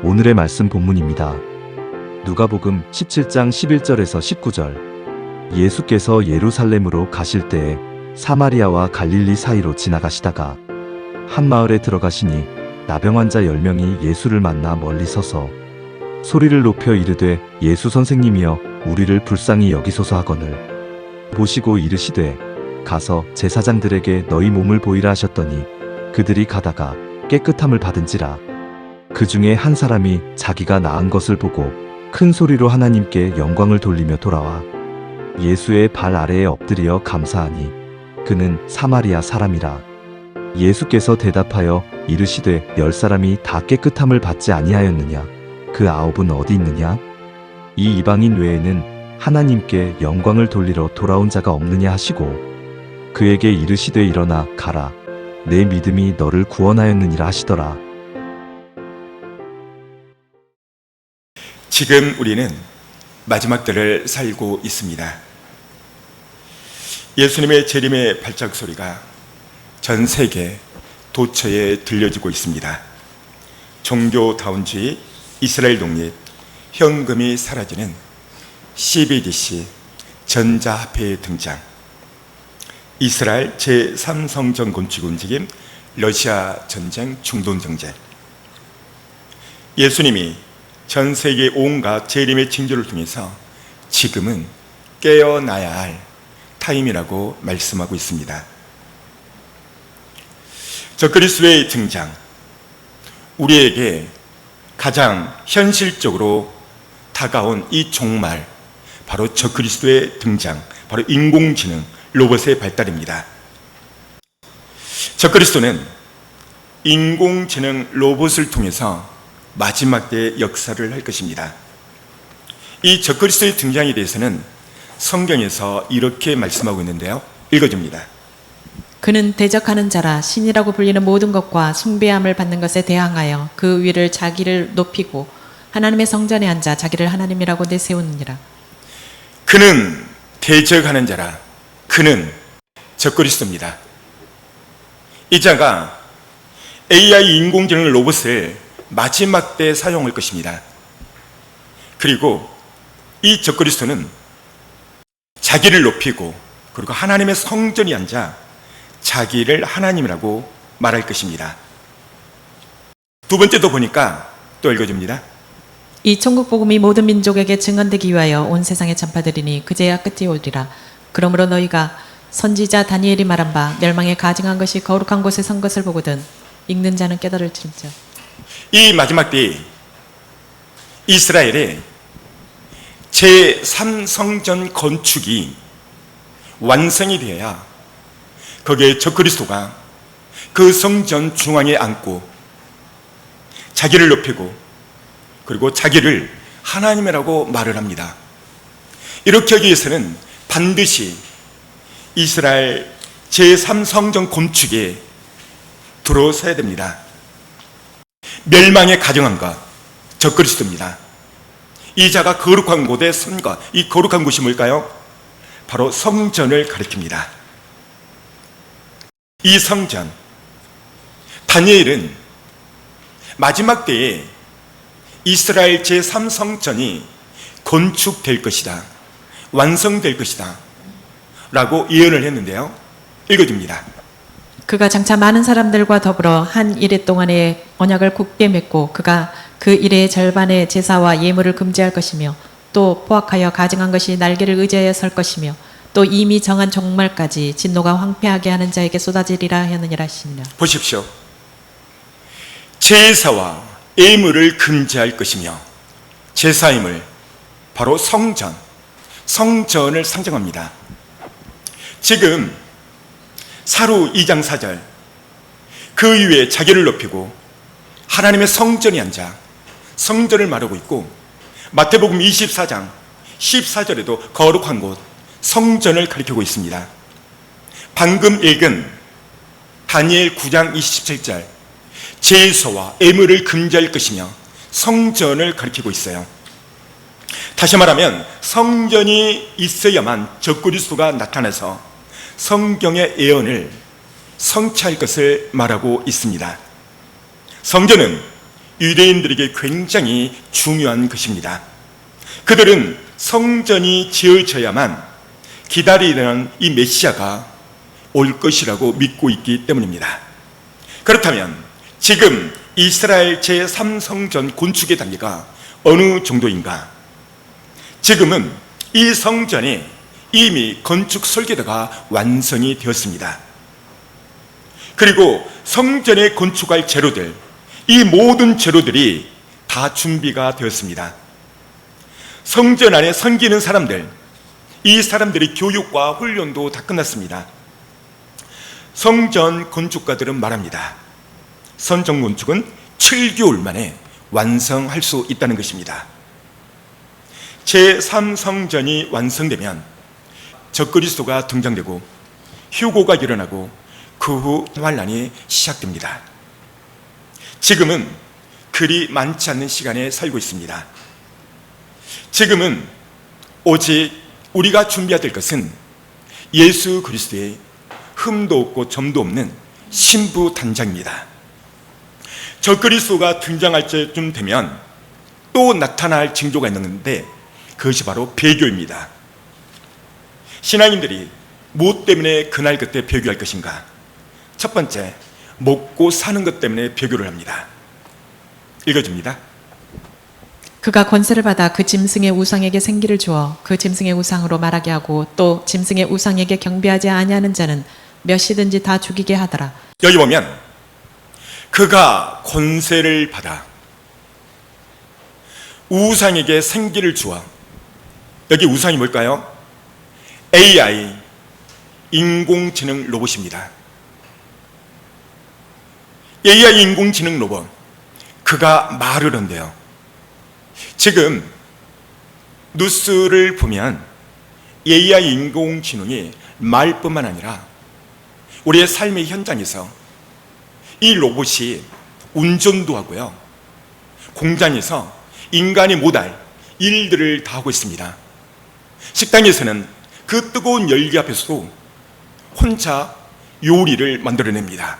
오늘의 말씀 본문입니다. 누가복음 17장 11절에서 19절. 예수께서 예루살렘으로 가실 때에 사마리아와 갈릴리 사이로 지나가시다가 한 마을에 들어가시니 나병 환자 10명이 예수를 만나 멀리 서서 소리를 높여 이르되 예수 선생님이여 우리를 불쌍히 여기소서 하거늘 보시고 이르시되 가서 제사장들에게 너희 몸을 보이라 하셨더니 그들이 가다가 깨끗함을 받은지라. 그 중에 한 사람이 자기가 나은 것을 보고 큰 소리로 하나님께 영광을 돌리며 돌아와 예수의 발 아래에 엎드려 감사하니 그는 사마리아 사람이라. 예수께서 대답하여 이르시되 10사람이 다 깨끗함을 받지 아니하였느냐? 그 9은 어디 있느냐? 이 이방인 외에는 하나님께 영광을 돌리러 돌아온 자가 없느냐 하시고 그에게 이르시되 일어나 가라. 내 믿음이 너를 구원하였느니라 하시더라. 지금 우리는 마지막 때를 살고 있습니다. 예수님의 재림의 발작 소리가 전 세계 도처에 들려지고 있습니다. 종교다운주의, 이스라엘 독립, 현금이 사라지는 CBDC 전자화폐의 등장, 이스라엘 제3성전 건축 움직임, 러시아 전쟁, 중동 정제. 예수님이 전 세계 온갖 재림의 징조를 통해서 지금은 깨어나야 할 타임이라고 말씀하고 있습니다. 적그리스도의 등장, 우리에게 가장 현실적으로 다가온 이 종말, 바로 적그리스도의 등장, 바로 인공지능, 로봇의 발달입니다. 적그리스도는 인공지능 로봇을 통해서 마지막 때의 역사를 할 것입니다. 이 적그리스도의 등장에 대해서는 성경에서 이렇게 말씀하고 있는데요. 읽어줍니다. 그는 대적하는 자라 신이라고 불리는 모든 것과 숭배함을 받는 것에 대항하여 그 위를 자기를 높이고 하나님의 성전에 앉아 자기를 하나님이라고 내세우느니라. 그는 대적하는 자라. 그는 적그리스도입니다. 이 자가 AI 인공지능 로봇을 마지막 때 사용할 것입니다. 그리고 이 적그리스도는 자기를 높이고 그리고 하나님의 성전에 앉아 자기를 하나님이라고 말할 것입니다. 두 번째도 보니까 또 읽어줍니다. 이 천국 복음이 모든 민족에게 증언되기 위하여 온 세상에 전파되리니 그제야 끝이 오리라. 그러므로 너희가 선지자 다니엘이 말한 바 멸망에 가증한 것이 거룩한 곳에 선 것을 보거든 읽는 자는 깨달을지니라. 이 마지막 때에 이스라엘의 제3성전 건축이 완성이 되어야 거기에 적그리스도가 그 성전 중앙에 앉고 자기를 높이고 그리고 자기를 하나님이라고 말을 합니다. 이렇게 하기 위해서는 반드시 이스라엘 제3성전 건축에 들어서야 됩니다. 멸망에 가증한 것, 적그리스도입니다. 이 자가 거룩한 곳에 선 것, 이 거룩한 곳이 뭘까요? 바로 성전을 가리킵니다. 이 성전, 다니엘은 마지막 때에 이스라엘 제3성전이 건축될 것이다, 완성될 것이다 라고 예언을 했는데요. 읽어줍니다. 그가 장차 많은 사람들과 더불어 한 일해 동안의 언약을 굳게 맺고 그가 그 일의 절반의 제사와 예물을 금지할 것이며 또 포악하여 가증한 것이 날개를 의지하여 설 것이며 또 이미 정한 종말까지 진노가 황폐하게 하는 자에게 쏟아지리라 하느니라 하시니라. 보십시오. 제사와 예물을 금지할 것이며 제사임을 바로 성전을 상징합니다. 지금 사루 2장 4절 그 위에 자기를 높이고 하나님의 성전에 앉아 성전을 말하고 있고 마태복음 24장 14절에도 거룩한 곳 성전을 가리키고 있습니다. 방금 읽은 다니엘 9장 27절 제사와 예물을 금지할 것이며 성전을 가리키고 있어요. 다시 말하면 성전이 있어야만 적그리스도가 나타나서 성경의 예언을 성취할 것을 말하고 있습니다. 성전은 유대인들에게 굉장히 중요한 것입니다. 그들은 성전이 지어져야만 기다리는 이 메시아가 올 것이라고 믿고 있기 때문입니다. 그렇다면 지금 이스라엘 제3성전 건축의 단계가 어느 정도인가? 지금은 이 성전이 이미 건축 설계도가 완성이 되었습니다. 그리고 성전에 건축할 재료들, 이 모든 재료들이 다 준비가 되었습니다. 성전 안에 섬기는 사람들, 이 사람들의 교육과 훈련도 다 끝났습니다. 성전 건축가들은 말합니다. 성전 건축은 7개월 만에 완성할 수 있다는 것입니다. 제3성전이 완성되면 적그리스도가 등장되고 휴고가 일어나고 그 후 환란이 시작됩니다. 지금은 그리 많지 않는 시간에 살고 있습니다. 지금은 오직 우리가 준비해야 될 것은 예수 그리스도의 흠도 없고 점도 없는 신부 단장입니다. 적그리스도가 등장할 때쯤 되면 또 나타날 징조가 있는데 그것이 바로 배교입니다. 신앙인들이 무엇 때문에 그날 그때 배교할 것인가? 첫 번째, 먹고 사는 것 때문에 배교를 합니다. 읽어줍니다. 그가 권세를 받아 그 짐승의 우상에게 생기를 주어 그 짐승의 우상으로 말하게 하고 또 짐승의 우상에게 경배하지 아니하는 자는 몇이든지 다 죽이게 하더라. 여기 보면 그가 권세를 받아 우상에게 생기를 주어, 여기 우상이 뭘까요? AI, 인공지능 로봇입니다. AI 인공지능 로봇, 그가 말을 한대요. 지금 뉴스를 보면 AI 인공지능이 말뿐만 아니라 우리의 삶의 현장에서 이 로봇이 운전도 하고요, 공장에서 인간이 못할 일들을 다 하고 있습니다. 식당에서는 그 뜨거운 열기 앞에서도 혼자 요리를 만들어냅니다.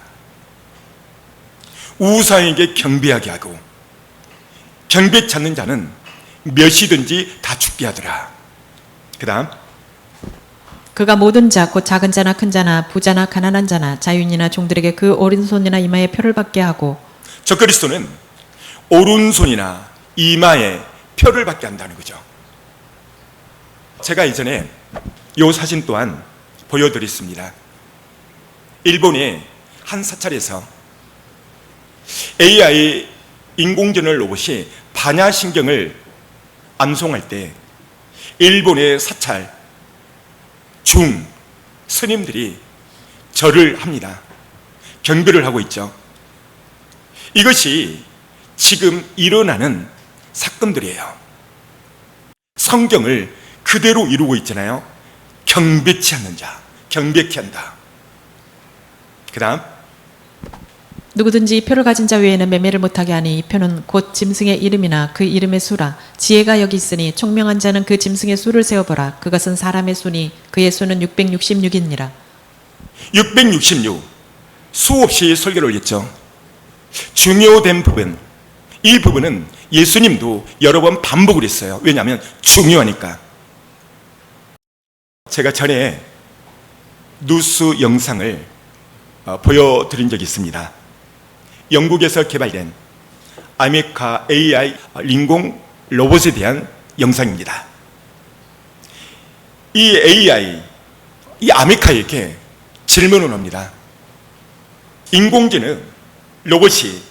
우상에게 경배하게 하고 경배치 않는 자는 몇이든지 다 죽게 하더라. 그 다음, 그가 모든 자 곧 작은 자나 큰 자나 부자나 가난한 자나 자유인이나 종들에게 그 오른손이나 이마에 표를 받게 하고, 적그리스도는 오른손이나 이마에 표를 받게 한다는 거죠. 제가 이전에 이 사진 또한 보여드렸습니다. 일본의 한 사찰에서 AI 인공지능 로봇이 반야신경을 암송할 때 일본의 사찰 중 스님들이 절을 합니다. 경배를 하고 있죠. 이것이 지금 일어나는 사건들이에요. 성경을 그대로 이루고 있잖아요. 경배치 않는 자, 경배케 한다. 그 다음, 누구든지 이 표를 가진 자 외에는 매매를 못하게 하니 이 표는 곧 짐승의 이름이나 그 이름의 수라. 지혜가 여기 있으니 총명한 자는 그 짐승의 수를 세어보라. 그것은 사람의 수니 그의 수는 666이니라. 666, 수없이 설교를 했죠. 중요된 부분, 이 부분은 예수님도 여러 번 반복을 했어요. 왜냐하면 중요하니까. 제가 전에 뉴스 영상을 보여드린 적이 있습니다. 영국에서 개발된 아메리카 AI 인공 로봇에 대한 영상입니다. 이 AI, 이 아메리카에게 질문을 합니다. 인공지능 로봇이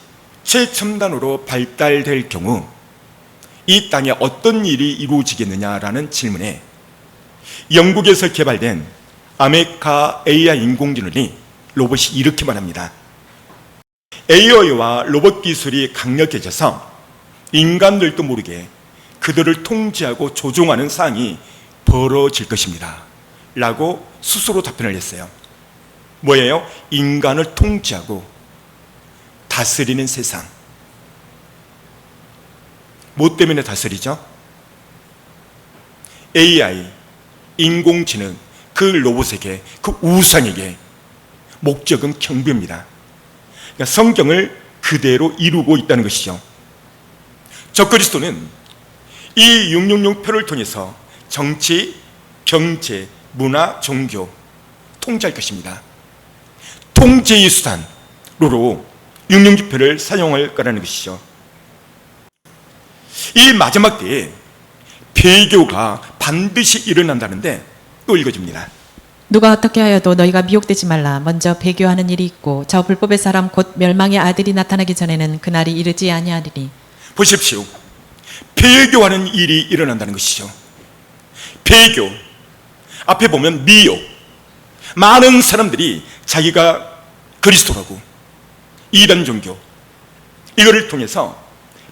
최첨단으로 발달될 경우 이 땅에 어떤 일이 이루어지겠느냐라는 질문에 영국에서 개발된 아메리카 AI 인공지능이 로봇이 이렇게 말합니다. AI와 로봇 기술이 강력해져서 인간들도 모르게 그들을 통제하고 조종하는 상황이 벌어질 것입니다. 라고 스스로 답변을 했어요. 뭐예요? 인간을 통제하고 다스리는 세상. 뭐 때문에 다스리죠? AI, 인공지능, 그 로봇에게, 그 우상에게 목적은 경배입니다. 그러니까 성경을 그대로 이루고 있다는 것이죠. 적그리스도는 이 666표를 통해서 정치, 경제, 문화, 종교 통제할 것입니다. 통제의 수단으로 666표를 사용할 거라는 것이죠. 이 마지막 때에 배교가 반드시 일어난다는데 또 읽어줍니다. 누가 어떻게 하여도 너희가 미혹되지 말라. 먼저 배교하는 일이 있고 저 불법의 사람 곧 멸망의 아들이 나타나기 전에는 그날이 이르지 아니하리니. 보십시오. 배교하는 일이 일어난다는 것이죠. 배교, 앞에 보면 미혹, 많은 사람들이 자기가 그리스도라고, 이단 종교, 이거를 통해서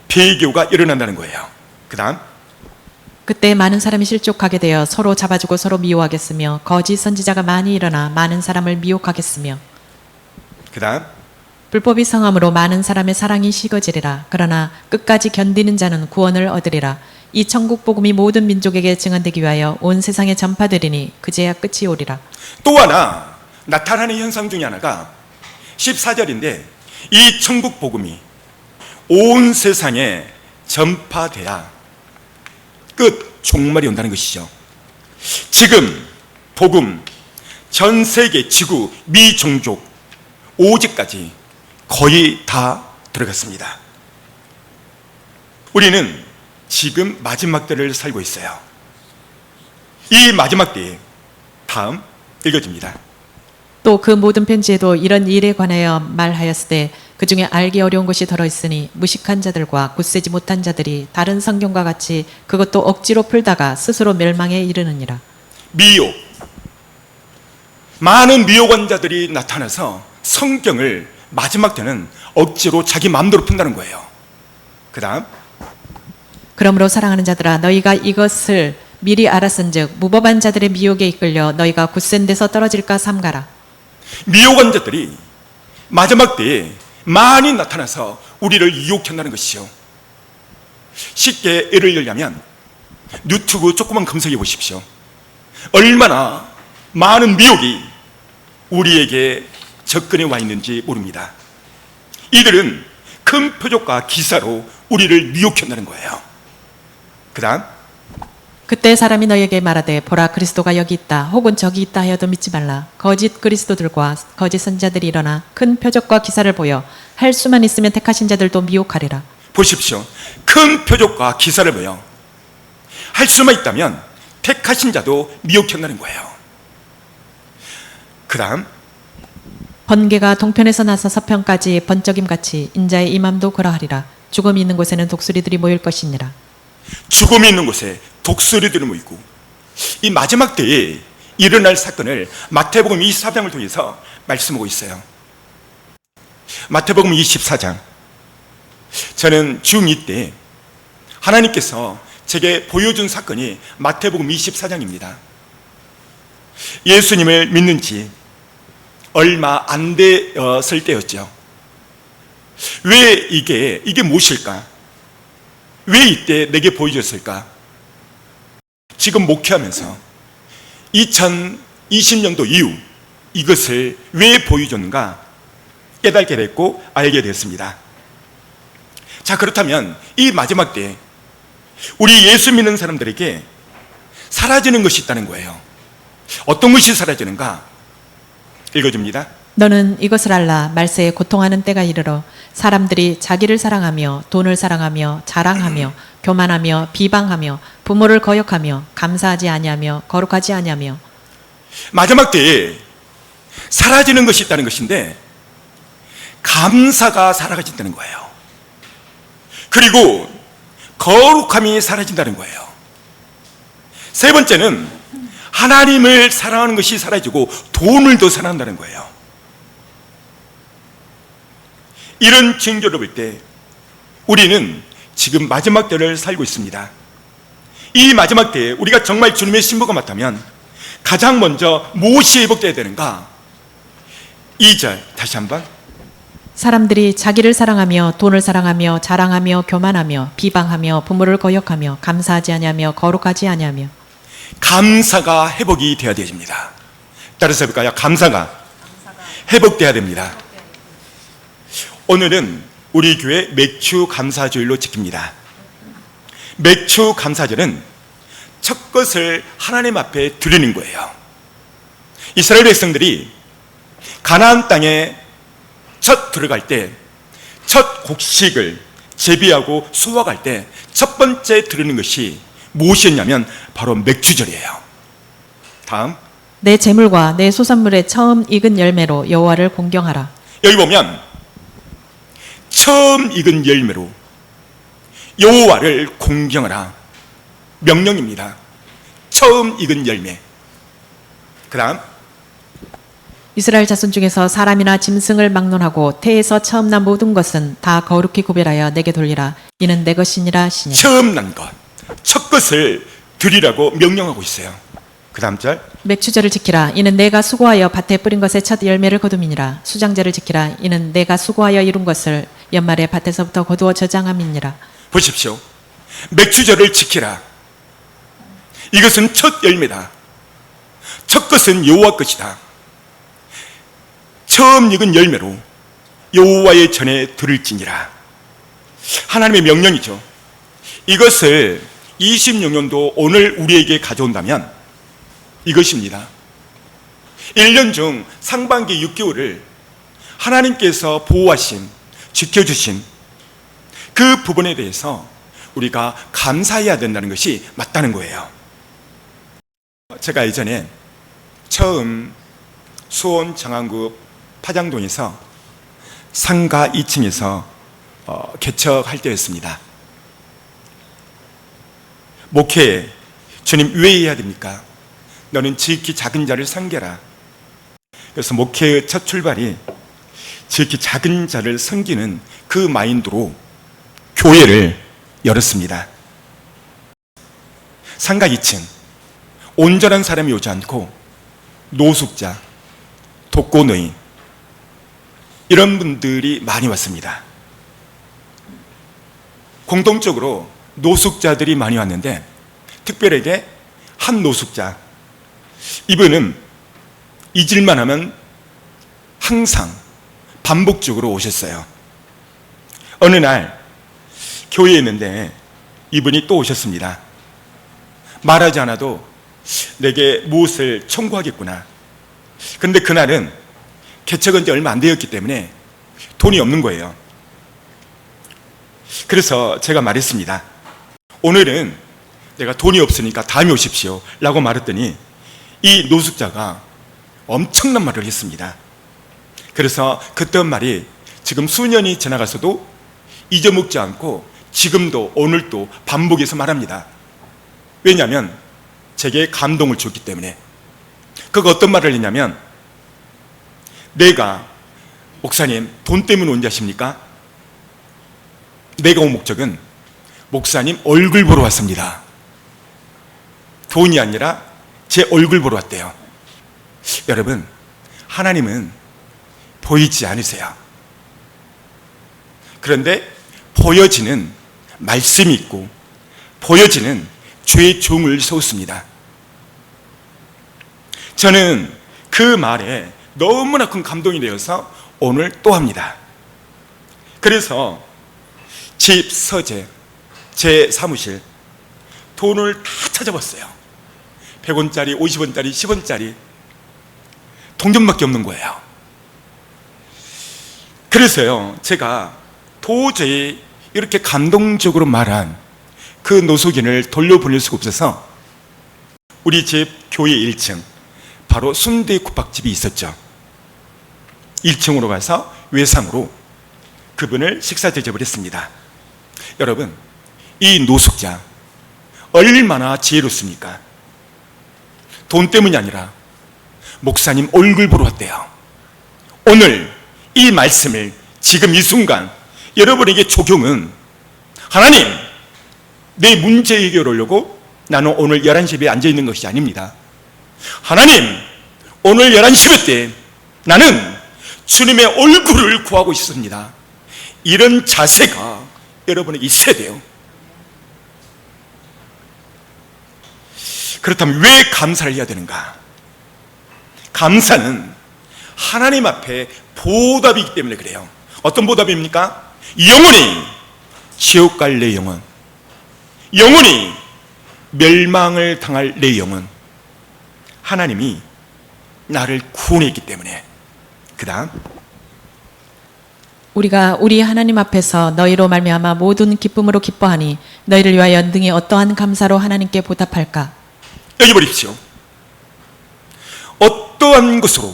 배교가 일어난다는 거예요. 그 다음, 그때 많은 사람이 실족하게 되어 서로 잡아주고 서로 미워하겠으며 거짓 선지자가 많이 일어나 많은 사람을 미혹하겠으며 그 다음, 불법이 성함으로 많은 사람의 사랑이 식어지리라. 그러나 끝까지 견디는 자는 구원을 얻으리라. 이 천국 복음이 모든 민족에게 증언되기 위하여 온 세상에 전파되리니 그제야 끝이 오리라. 또 하나 나타나는 현상 중에 하나가 14절인데 이 천국 복음이 온 세상에 전파돼야 끝, 종말이 온다는 것이죠. 지금 복음 전 세계 지구 미종족 오직까지 거의 다 들어갔습니다. 우리는 지금 마지막 때를 살고 있어요. 이 마지막 때에 다음 읽어줍니다. 또 그 모든 편지에도 이런 일에 관하여 말하였을 때 그 중에 알기 어려운 것이 들어있으니 무식한 자들과 굳세지 못한 자들이 다른 성경과 같이 그것도 억지로 풀다가 스스로 멸망에 이르느니라. 미혹, 많은 미혹원자들이 나타나서 성경을 마지막 때는 억지로 자기 마음대로 푼다는 거예요. 그 다음, 그러므로 사랑하는 자들아 너희가 이것을 미리 알았은즉 무법한 자들의 미혹에 이끌려 너희가 굳센 데서 떨어질까 삼가라. 미혹원자들이 마지막 때에 많이 나타나서 우리를 유혹한다는 것이죠. 쉽게 예를 들자면 유튜브 조금만 검색해 보십시오. 얼마나 많은 미혹이 우리에게 접근해 와 있는지 모릅니다. 이들은 큰 표적과 기사로 우리를 미혹한다는 거예요. 그 다음, 그때 사람이 너희에게 말하되 보라 그리스도가 여기 있다 혹은 저기 있다 하여도 믿지 말라. 거짓 그리스도들과 거짓 선지자들이 일어나 큰 표적과 기사를 보여 할 수만 있으면 택하신 자들도 미혹하리라. 보십시오. 큰 표적과 기사를 보여 할 수만 있다면 택하신 자도 미혹한다는 거예요. 그 다음, 번개가 동편에서 나서 서편까지 번쩍임같이 인자의 임함도 그러하리라. 죽음이 있는 곳에는 독수리들이 모일 것이니라. 죽음이 있는 곳에 독수리들이 모이고, 이 마지막 때에 일어날 사건을 마태복음 24장을 통해서 말씀하고 있어요. 마태복음 24장, 저는 중2 때 하나님께서 제게 보여준 사건이 마태복음 24장입니다. 예수님을 믿는 지 얼마 안 되었을 때였죠. 왜 이게 무엇일까? 왜 이때 내게 보여줬을까? 지금 목회하면서 2020년도 이후 이것을 왜 보여줬는가 깨닫게 됐고 알게 됐습니다. 자, 그렇다면 이 마지막 때 우리 예수 믿는 사람들에게 사라지는 것이 있다는 거예요. 어떤 것이 사라지는가? 읽어줍니다. 너는 이것을 알라. 말세에 고통하는 때가 이르러 사람들이 자기를 사랑하며 돈을 사랑하며 자랑하며 교만하며 비방하며 부모를 거역하며 감사하지 아니하며 거룩하지 아니하며. 마지막 때에 사라지는 것이 있다는 것인데 감사가 사라진다는 거예요. 그리고 거룩함이 사라진다는 거예요. 세 번째는 하나님을 사랑하는 것이 사라지고 돈을 더 사랑한다는 거예요. 이런 징조를 볼 때 우리는 지금 마지막 때를 살고 있습니다. 이 마지막 때에 우리가 정말 주님의 신부가 맞다면 가장 먼저 무엇이 회복되어야 되는가? 2절 다시 한번. 사람들이 자기를 사랑하며 돈을 사랑하며 자랑하며 교만하며 비방하며 부모를 거역하며 감사하지 아니하며 거룩하지 아니하며. 감사가 회복이 되어야 됩니다. 따라서 해볼까요? 감사가 회복되어야 됩니다. 오늘은 우리 교회 매주 감사주일로 지킵니다. 맥주 감사절은 첫 것을 하나님 앞에 드리는 거예요. 이스라엘 백성들이 가나안 땅에 첫 들어갈 때 첫 곡식을 재배하고 수확할 때 첫 번째 드리는 것이 무엇이었냐면 바로 맥주절이에요. 다음, 내 재물과 내 소산물의 처음 익은 열매로 여호와를 공경하라. 여기 보면 처음 익은 열매로 여호와를 공경하라 명령입니다. 처음 익은 열매. 그 다음, 이스라엘 자손 중에서 사람이나 짐승을 막론하고 태에서 처음 난 모든 것은 다 거룩히 구별하여 내게 돌리라. 이는 내 것이니라 하시니라. 처음 난 것, 첫 것을 드리라고 명령하고 있어요. 그 다음 절, 맥주절을 지키라. 이는 내가 수고하여 밭에 뿌린 것의 첫 열매를 거둠이니라. 수장절을 지키라. 이는 내가 수고하여 이룬 것을 연말에 밭에서부터 거두어 저장함이니라. 보십시오. 맥주절을 지키라. 이것은 첫 열매다. 첫 것은 여호와 것이다. 처음 익은 열매로 여호와의 전에 드릴지니라. 하나님의 명령이죠. 이것을 26년도 오늘 우리에게 가져온다면 이것입니다. 1년 중 상반기 6개월을 하나님께서 보호하신, 지켜주신 그 부분에 대해서 우리가 감사해야 된다는 것이 맞다는 거예요. 제가 예전에 처음 수원 장안구 파장동에서 상가 2층에서 개척할 때였습니다. 목회에 주님 왜 해야 됩니까? 너는 지극히 작은 자를 섬겨라. 그래서 목회의 첫 출발이 지극히 작은 자를 섬기는 그 마인드로 교회를 열었습니다. 상가 2층, 온전한 사람이 오지 않고 노숙자, 독거노인 이런 분들이 많이 왔습니다. 공동적으로 노숙자들이 많이 왔는데 특별하게 한 노숙자, 이분은 잊을만 하면 항상 반복적으로 오셨어요. 어느 날 교회에 있는데 이분이 또 오셨습니다. 말하지 않아도 내게 무엇을 청구하겠구나. 그런데 그날은 개척한 지 얼마 안 되었기 때문에 돈이 없는 거예요. 그래서 제가 말했습니다. 오늘은 내가 돈이 없으니까 다음에 오십시오 라고 말했더니 이 노숙자가 엄청난 말을 했습니다. 그래서 그때 말이 지금 수년이 지나가서도 잊어먹지 않고 지금도 오늘도 반복해서 말합니다. 왜냐하면 제게 감동을 줬기 때문에. 그가 어떤 말을 했냐면, 내가 목사님 돈 때문에 온 자십니까? 내가 온 목적은 목사님 얼굴 보러 왔습니다. 돈이 아니라 제 얼굴 보러 왔대요. 여러분, 하나님은 보이지 않으세요. 그런데 보여지는 말씀이 있고 보여지는 주의 종을 세웠습니다. 저는 그 말에 너무나 큰 감동이 되어서 오늘 또 합니다. 그래서 집, 서재, 제 사무실 돈을 다 찾아봤어요. 100원짜리, 50원짜리, 10원짜리 동전밖에 없는 거예요. 그래서요, 제가 도저히 이렇게 감동적으로 말한 그 노숙인을 돌려보낼 수가 없어서 우리 집 교회 1층, 바로 순대국밥집이 있었죠. 1층으로 가서 외상으로 그분을 식사 대접을 했습니다. 여러분, 이 노숙자 얼마나 지혜롭습니까? 돈 때문이 아니라 목사님 얼굴 보러 왔대요. 오늘 이 말씀을 지금 이 순간 여러분에게 적용은, 하나님, 내 문제 해결하려고 나는 오늘 11시에 앉아있는 것이 아닙니다. 하나님, 오늘 11시 때 나는 주님의 얼굴을 구하고 있습니다. 이런 자세가 여러분에게 있어야 돼요. 그렇다면 왜 감사를 해야 되는가? 감사는 하나님 앞에 보답이기 때문에 그래요. 어떤 보답입니까? 영원히 지옥 갈 내 영혼, 영원히 멸망을 당할 내 영혼, 하나님이 나를 구원했기 때문에. 그 다음, 우리가 우리 하나님 앞에서 너희로 말미암아 모든 기쁨으로 기뻐하니 너희를 위하여 능히 어떠한 감사로 하나님께 보답할까? 여기 보십시오. 어떠한 것으로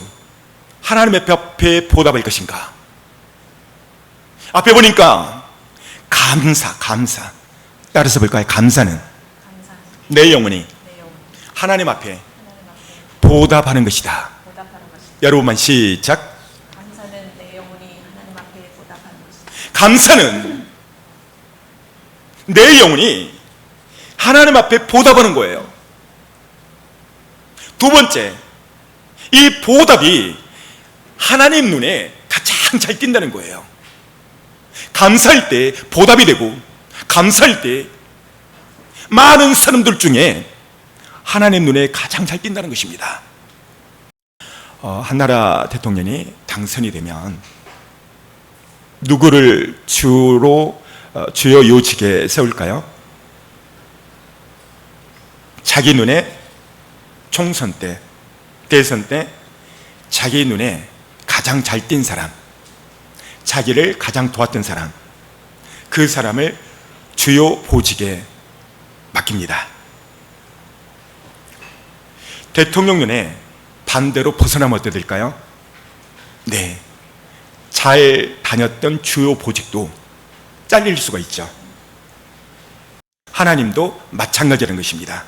하나님의 앞에 보답할 것인가? 앞에 보니까 감사. 따라서 볼까요? 감사는 내 영혼이 하나님 앞에 보답하는 것이다. 여러분만 시작. 감사는 내 영혼이 하나님 앞에 보답하는 것이다. 감사는 내 영혼이 하나님 앞에 보답하는 거예요. 두 번째, 이 보답이 하나님 눈에 가장 잘 띈다는 거예요. 감사할 때 보답이 되고, 감사할 때 많은 사람들 중에 하나님 눈에 가장 잘 띈다는 것입니다. 한 나라 대통령이 당선이 되면 누구를 주요 요직에 세울까요? 자기 눈에 총선 때, 대선 때 자기 눈에 가장 잘 띈 사람, 자기를 가장 도왔던 사람, 그 사람을 주요 보직에 맡깁니다. 대통령 눈에 반대로 벗어나면 어떻게 될까요? 네, 잘 다녔던 주요 보직도 잘릴 수가 있죠. 하나님도 마찬가지라는 것입니다.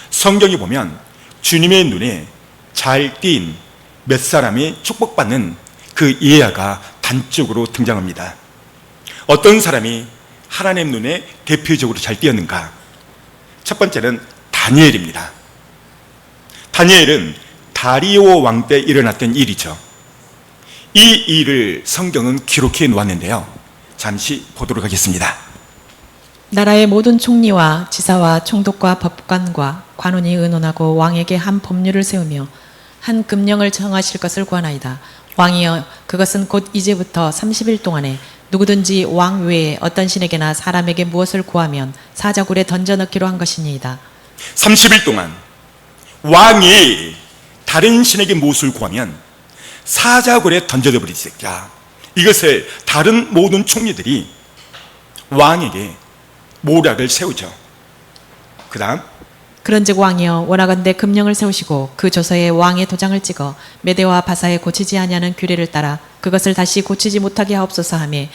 성경에 보면 주님의 눈에 잘 띈 몇 사람이 축복받는 그 예화가 단적으로 등장합니다. 어떤 사람이 하나님 눈에 대표적으로 잘 띄었는가? 첫 번째는 다니엘입니다. 다니엘은 다리오 왕 때 일어났던 일이죠. 이 일을 성경은 기록해 놓았는데요. 잠시 보도록 하겠습니다. 나라의 모든 총리와 지사와 총독과 법관과 관원이 의논하고 왕에게 한 법률을 세우며 한 금령을 정하실 것을 구하나이다. 왕이여, 그것은 곧 이제부터 30일 동안에 누구든지 왕 외에 어떤 신에게나 사람에게 무엇을 구하면 사자굴에 던져넣기로 한 것이니이다. 30일 동안 왕이 다른 신에게 무엇을 구하면 사자굴에 던져져 버리자. 이것을 다른 모든 총리들이 왕에게 모략을 세우죠. 그 다음, 그런즉 왕이여, 원하건대 금령을 세우시고 그 조서에 왕의 도장을 찍어 메대와 바사에 고치지 아니하는 규례를 따라 그것을 다시 고치지 못하게 하옵소서 하며,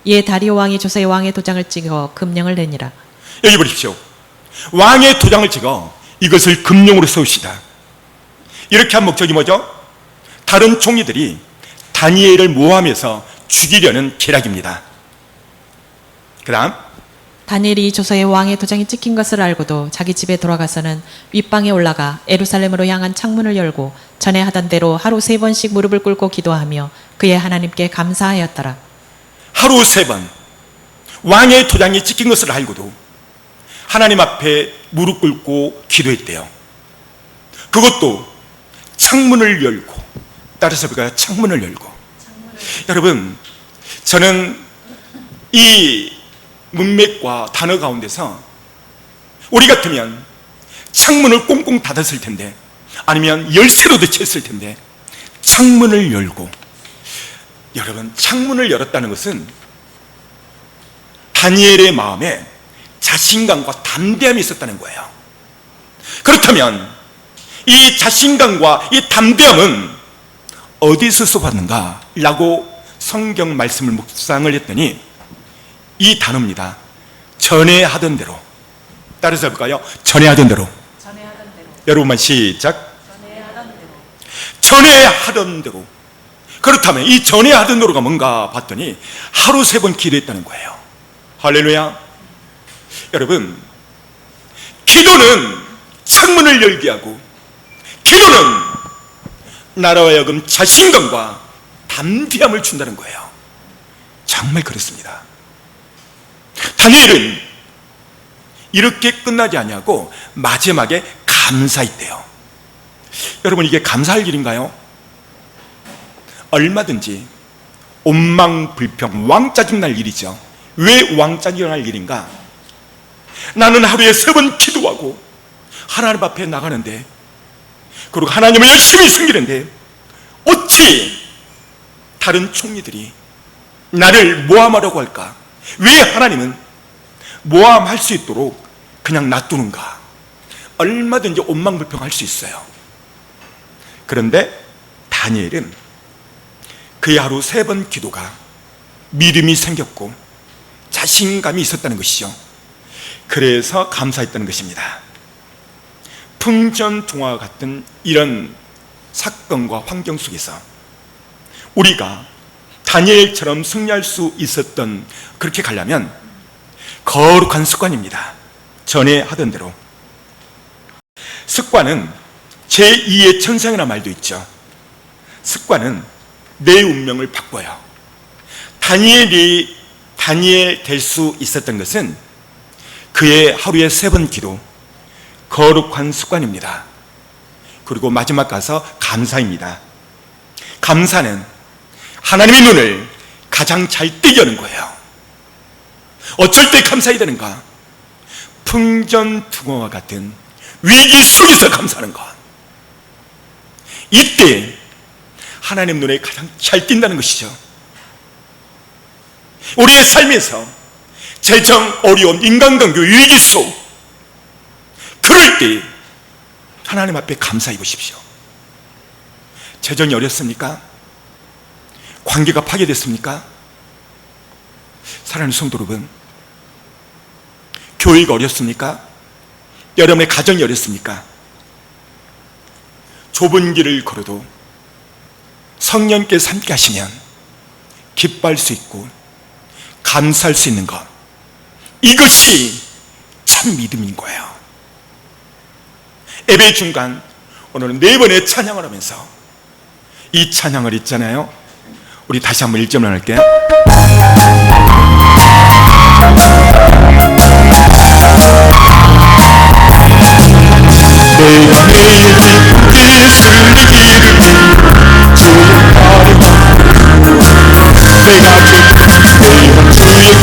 이에 다리오 왕이 조서에 왕의 도장을 찍어 금령을 내니라. 여기 보십시오. 왕의 도장을 찍어 이것을 금령으로 세우시다. 이렇게 한 목적이 뭐죠? 다른 총리들이 다니엘을 모함해서 죽이려는 계략입니다. 그 다음, 다니엘이 이 조서에 왕의 도장이 찍힌 것을 알고도 자기 집에 돌아가서는 윗방에 올라가 예루살렘으로 향한 창문을 열고 전에 하던 대로 하루 3번씩 무릎을 꿇고 기도하며 그의 하나님께 감사하였더라. 하루 3번 왕의 도장이 찍힌 것을 알고도 하나님 앞에 무릎 꿇고 기도했대요. 그것도 창문을 열고, 따라서 볼까요? 창문을 열고. 여러분, 저는 이 문맥과 단어 가운데서 우리 같으면 창문을 꽁꽁 닫았을 텐데, 아니면 열쇠로도 쳤을 텐데, 창문을 열고, 여러분, 창문을 열었다는 것은 다니엘의 마음에 자신감과 담대함이 있었다는 거예요. 그렇다면 이 자신감과 이 담대함은 어디서 수업받는가? 라고 성경 말씀을 묵상을 했더니 이 단어입니다. 전에 하던 대로. 따라서 볼까요? 전에 하던 대로. 여러분만 시작. 전에 하던 대로. 그렇다면 이 전에 하던 대로가 뭔가 봤더니 하루 3번 기도했다는 거예요. 할렐루야. 여러분, 기도는 창문을 열게 하고, 기도는 나라와 하여금 자신감과 담대함을 준다는 거예요. 정말 그렇습니다. 다니엘은 이렇게 끝나지 아니하고 마지막에 감사했대요. 여러분, 이게 감사할 일인가요? 얼마든지 원망불평, 왕짜증날 일이죠. 왜 왕짜증날 일인가? 나는 하루에 3번 기도하고 하나님 앞에 나가는데, 그리고 하나님을 열심히 숨기는데 어찌 다른 총리들이 나를 모함하려고 할까? 왜 하나님은 모함할 수 있도록 그냥 놔두는가? 얼마든지 원망불평할 수 있어요. 그런데 다니엘은 그의 하루 3번 기도가 믿음이 생겼고 자신감이 있었다는 것이죠. 그래서 감사했다는 것입니다. 풍전등화와 같은 이런 사건과 환경 속에서 우리가 다니엘처럼 승리할 수 있었던, 그렇게 가려면 거룩한 습관입니다. 전에 하던 대로 습관은 제2의 천상이라는 말도 있죠. 습관은 내 운명을 바꿔요. 다니엘 될 수 있었던 것은 그의 하루에 3번 기도, 거룩한 습관입니다. 그리고 마지막 가서 감사입니다. 감사는 하나님의 눈을 가장 잘 뜨게 하는 거예요. 어쩔 때 감사해야 되는가? 풍전등화와 같은 위기 속에서 감사하는 것. 이때 하나님 눈에 가장 잘 띈다는 것이죠. 우리의 삶에서 재정 어려움, 인간관계 위기 속, 그럴 때 하나님 앞에 감사해 보십시오. 재정이 어렵습니까? 관계가 파괴됐습니까? 사랑하는 성도 여러분, 교회가 어렵습니까? 여러분의 가정이 어렵습니까? 좁은 길을 걸어도 성령께서 함께 하시면 기뻐할 수 있고 감사할 수 있는 것, 이것이 참 믿음인 거예요. 예배 중간 오늘은 4번의 찬양을 하면서 이 찬양을 있잖아요. 우리 다시 한번 1점을 할게요. 내가 매일 기쁘게 슬기를 주의 내가 내가 주의 구원을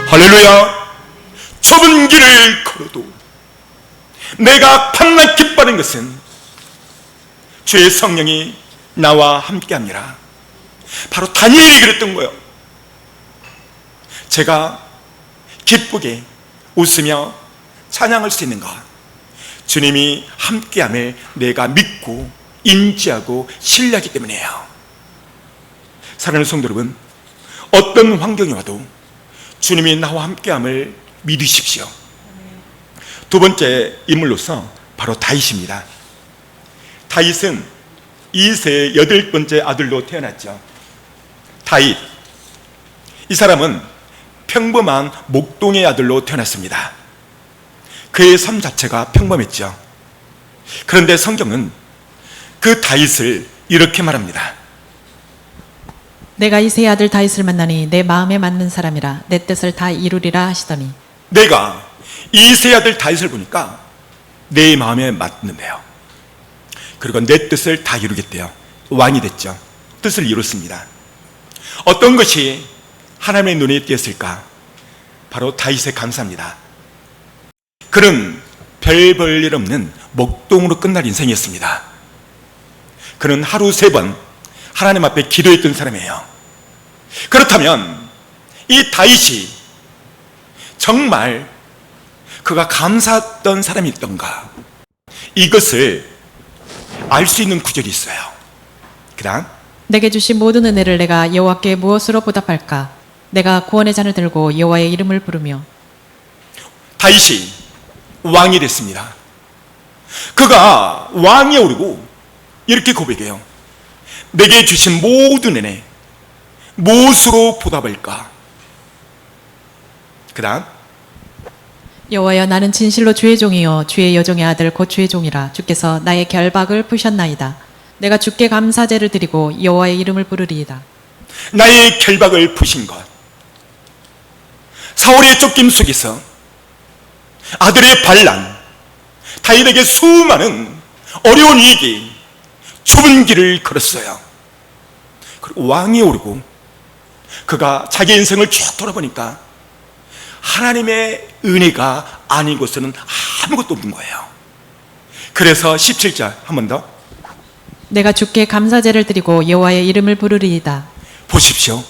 할렐루야. 좁은 길을 걸어도 내가 밤낮 기뻐하는 것은 주의 성령이 나와 함께합니다. 바로 다니엘이 그랬던 거예요. 제가 기쁘게 웃으며 찬양할 수 있는 것, 주님이 함께함을 내가 믿고 인지하고 신뢰하기 때문이에요. 사랑하는 성도 여러분, 어떤 환경이 와도 주님이 나와 함께함을 믿으십시오. 두 번째 인물로서 바로 다윗입니다. 다윗은 이새의 8번째 아들로 태어났죠. 다윗, 이 사람은 평범한 목동의 아들로 태어났습니다. 그의 삶 자체가 평범했죠. 그런데 성경은 그 다윗을 이렇게 말합니다. 내가 이새의 아들 다윗을 만나니 내 마음에 맞는 사람이라 내 뜻을 다 이루리라 하시더니, 내가 이새의 아들 다윗을 보니까 내 마음에 맞는데요. 그리고 내 뜻을 다 이루겠대요. 왕이 됐죠. 뜻을 이뤘습니다. 어떤 것이 하나님의 눈에 띄었을까? 바로 다윗의 감사입니다. 그는 별 볼 일 없는 목동으로 끝날 인생이었습니다. 그는 하루 3번 하나님 앞에 기도했던 사람이에요. 그렇다면 이 다윗이 정말 그가 감사했던 사람이 있던가, 이것을 알 수 있는 구절이 있어요. 그다음, 내게 주신 모든 은혜를 내가 여호와께 무엇으로 보답할까? 내가 구원의 잔을 들고 여호와의 이름을 부르며. 다윗이 왕이 됐습니다. 그가 왕위에 오르고 이렇게 고백해요. 내게 주신 모든 은혜 무엇으로 보답할까? 그 다음 여호와여 나는 진실로 주의 종이요 주의 여종의 아들 곧 주의 종이라. 주께서 나의 결박을 푸셨나이다. 내가 주께 감사제를 드리고 여호와의 이름을 부르리이다. 나의 결박을 푸신 것, 사울의 쫓김 속에서 아들의 반란, 다윗에게 수많은 어려운 위기, 좁은 길을 걸었어요. 그리고 왕위에 오르고 그가 자기 인생을 쭉 돌아보니까 하나님의 은혜가 아닌 것은 아무것도 없는 거예요. 그래서 17절 한 번 더 내가 주께 감사제를 드리고 여호와의 이름을 부르리이다. 보십시오.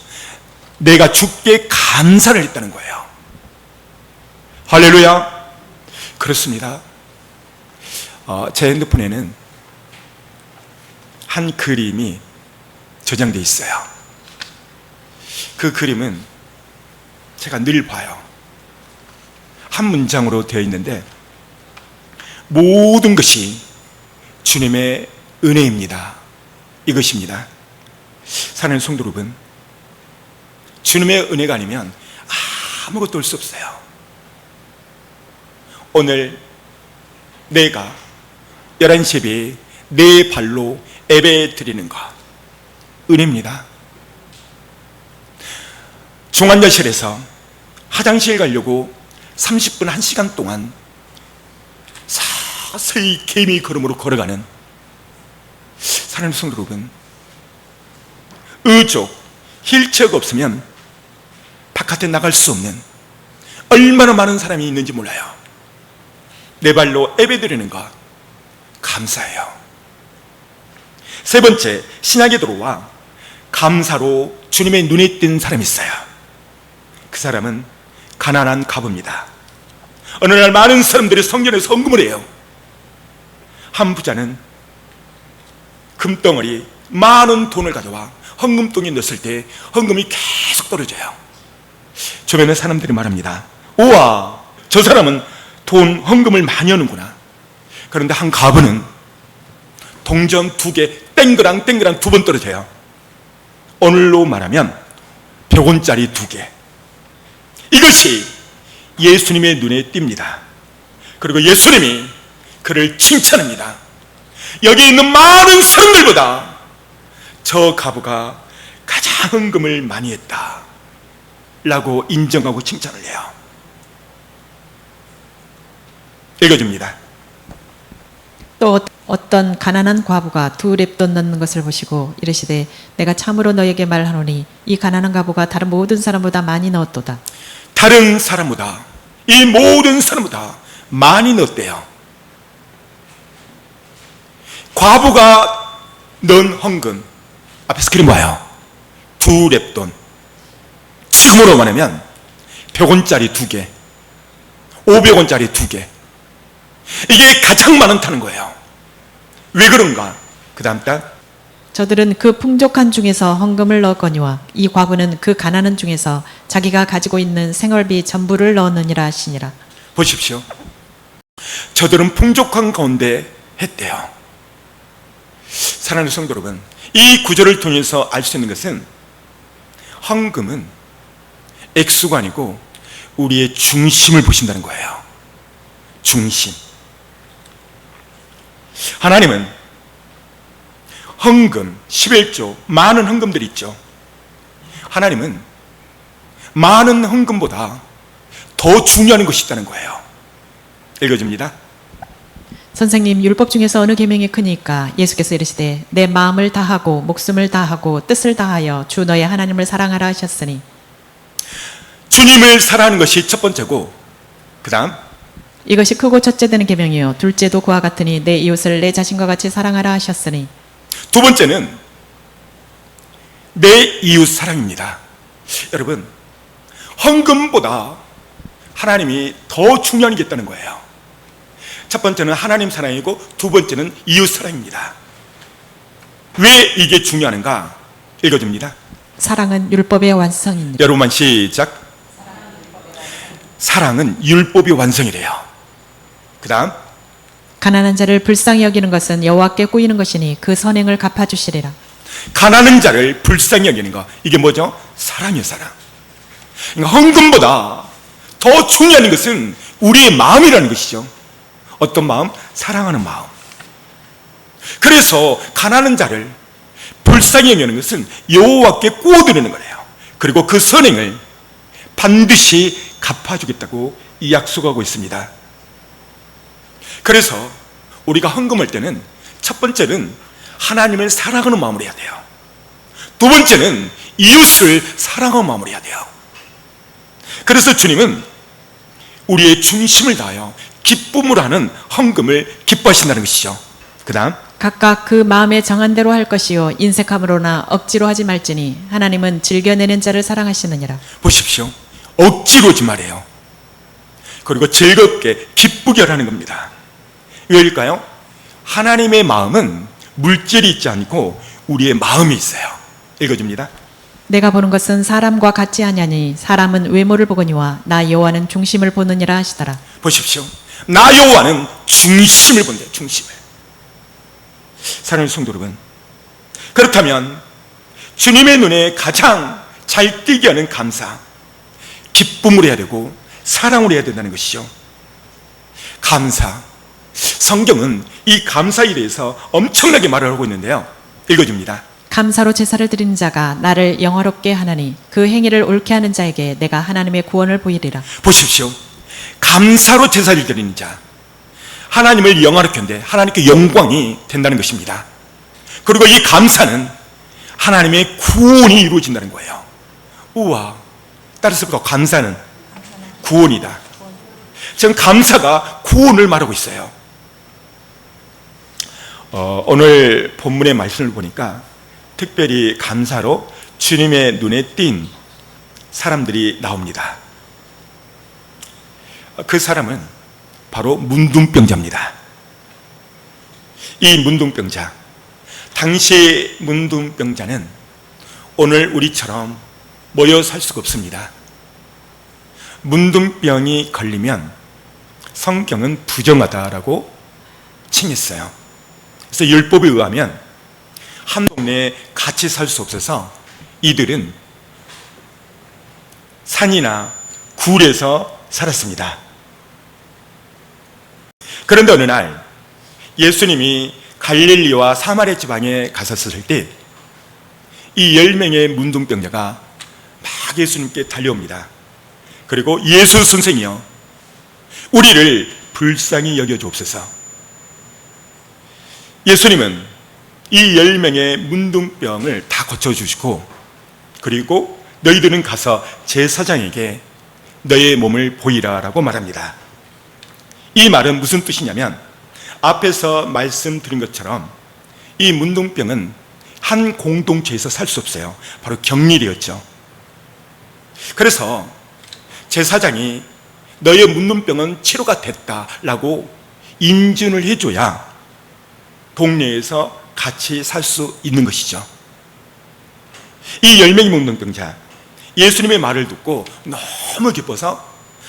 내가 주께 감사를 했다는 거예요. 할렐루야. 그렇습니다. 제 핸드폰에는 한 그림이 저장되어 있어요. 그 그림은 제가 늘 봐요. 한 문장으로 되어 있는데 모든 것이 주님의 은혜입니다. 이것입니다. 사랑하는 성도 여러분, 주님의 은혜가 아니면 아무것도 할 수 없어요. 오늘 내가 11시 예배에 내 발로 예배 드리는 것 은혜입니다. 중환자실에서 화장실 가려고 30분 1시간 동안 서서히 개미 걸음으로 걸어가는 사랑하는 성도 여러분, 의족, 휠체어가 없으면 바깥에 나갈 수 없는 얼마나 많은 사람이 있는지 몰라요. 내 발로 예배드리는 것 감사해요. 세 번째, 신약에 들어와 감사로 주님의 눈에 띈 사람이 있어요. 그 사람은 가난한 과부입니다. 어느 날 많은 사람들이 성전에서 헌금을 해요. 한 부자는 금덩어리 많은 돈을 가져와 헌금통에 넣었을 때 헌금이 계속 떨어져요. 주변의 사람들이 말합니다. 우와, 저 사람은 돈 헌금을 많이 하는구나. 그런데 한 과부는 동전 2개 땡그랑 2번 떨어져요. 오늘로 말하면 100원짜리 2개. 이것이 예수님의 눈에 띕니다. 그리고 예수님이 그를 칭찬합니다. 여기 있는 많은 사람들보다 저 과부가 가장 헌금을 많이 했다 라고 인정하고 칭찬을 해요. 읽어줍니다. 또 어떤 가난한 과부가 2렙돈 넣는 것을 보시고 이르시되 내가 참으로 너에게 말하노니 이 가난한 과부가 다른 모든 사람보다 많이 넣었도다. 다른 사람보다, 이 모든 사람보다 많이 넣었대요. 과부가 넣은 헌금 앞에 스크린 봐요. 2렙돈. 지금으로 말하면 100원짜리 2개, 500원짜리 2개. 이게 가장 많다는 거예요. 왜 그런가? 그 다음 달 저들은 그 풍족한 중에서 헌금을 넣었거니와 이 과부는 그 가난한 중에서 자기가 가지고 있는 생활비 전부를 넣었느니라 하시니라. 보십시오. 저들은 풍족한 가운데 했대요. 사랑하는 성도 여러분, 이 구절을 통해서 알 수 있는 것은 헌금은 액수가 아니고 우리의 중심을 보신다는 거예요. 중심. 하나님은 헌금, 11조, 많은 헌금들이 있죠. 하나님은 많은 헌금보다 더 중요한 것이 있다는 거예요. 읽어줍니다. 선생님, 율법 중에서 어느 계명이 크니까? 예수께서 이르시되 내 마음을 다하고 목숨을 다하고 뜻을 다하여 주 너의 하나님을 사랑하라 하셨으니. 주님을 사랑하는 것이 첫 번째고, 그 다음 이것이 크고 첫째 되는 계명이요 둘째도 그와 같으니 내 이웃을 내 자신과 같이 사랑하라 하셨으니. 두 번째는 내 이웃 사랑입니다. 여러분, 헌금보다 하나님이 더 중요한 게 있다는 거예요. 첫 번째는 하나님 사랑이고 두 번째는 이웃 사랑입니다. 왜 이게 중요한가? 읽어줍니다. 사랑은 율법의 완성입니다. 여러분만 시작. 사랑은 율법의 완성이래요. 그 다음 가난한 자를 불쌍히 여기는 것은 여호와께 꾸이는 것이니 그 선행을 갚아주시리라. 가난한 자를 불쌍히 여기는 거, 이게 뭐죠? 사랑이요, 사랑. 그러니까 헌금보다 더 중요한 것은 우리의 마음이라는 것이죠. 어떤 마음? 사랑하는 마음. 그래서 가난한 자를 불쌍히 여기는 것은 여호와께 꾸어드리는 거래요. 그리고 그 선행을 반드시 갚아주겠다고 약속하고 있습니다. 그래서 우리가 헌금할 때는 첫 번째는 하나님을 사랑하는 마음으로 해야 돼요. 두 번째는 이웃을 사랑하는 마음으로 해야 돼요. 그래서 주님은 우리의 중심을 다하여 기쁨으로 하는 헌금을 기뻐하신다는 것이죠. 그 다음, 각각 그 마음에 정한 대로 할 것이요 인색함으로나 억지로 하지 말지니 하나님은 즐겨내는 자를 사랑하시느니라. 보십시오. 억지로 하지 말아요. 그리고 즐겁게 기쁘게 하라는 겁니다. 왜일까요? 하나님의 마음은 물질이 있지 않고 우리의 마음이 있어요. 읽어줍니다. 내가 보는 것은 사람과 같지 아니하니 사람은 외모를 보거니와 나 여호와는 중심을 보느니라 하시더라. 보십시오. 나 여호와는 중심을 본대요. 중심을. 사랑하는 성도 여러분, 그렇다면 주님의 눈에 가장 잘 띄게 하는 감사, 기쁨으로 해야 되고 사랑으로 해야 된다는 것이죠. 감사. 성경은 이 감사에 대해서 엄청나게 말을 하고 있는데요. 읽어줍니다. 감사로 제사를 드리는 자가 나를 영화롭게 하나니 그 행위를 옳게 하는 자에게 내가 하나님의 구원을 보이리라. 보십시오. 감사로 제사를 드리는 자, 하나님을 영화롭게 하는데 하나님께 영광이 된다는 것입니다. 그리고 이 감사는 하나님의 구원이 이루어진다는 거예요. 우와, 따라서 감사는 구원이다. 지금 감사가 구원을 말하고 있어요. 오늘 본문의 말씀을 보니까 특별히 감사로 주님의 눈에 띈 사람들이 나옵니다. 그 사람은 바로 문둥병자입니다. 이 문둥병자, 당시 문둥병자는 오늘 우리처럼 모여 살 수가 없습니다. 문둥병이 걸리면 성경은 부정하다라고 칭했어요. 그래서 율법에 의하면 한 동네에 같이 살 수 없어서 이들은 산이나 굴에서 살았습니다. 그런데 어느 날 예수님이 갈릴리와 사마리아 지방에 가셨을 때 이 10명의 문둥병자가 막 예수님께 달려옵니다. 그리고 예수 선생이여, 우리를 불쌍히 여겨주옵소서. 예수님은 이 10명의 문둥병을 다 고쳐주시고, 그리고 너희들은 가서 제사장에게 너의 몸을 보이라라고 말합니다. 이 말은 무슨 뜻이냐면, 앞에서 말씀드린 것처럼 이 문둥병은 한 공동체에서 살 수 없어요. 바로 격리되었죠. 그래서 제사장이 너의 문둥병은 치료가 됐다라고 인증을 해줘야 동네에서 같이 살 수 있는 것이죠. 이 10명의 문둥병자, 예수님의 말을 듣고 너무 기뻐서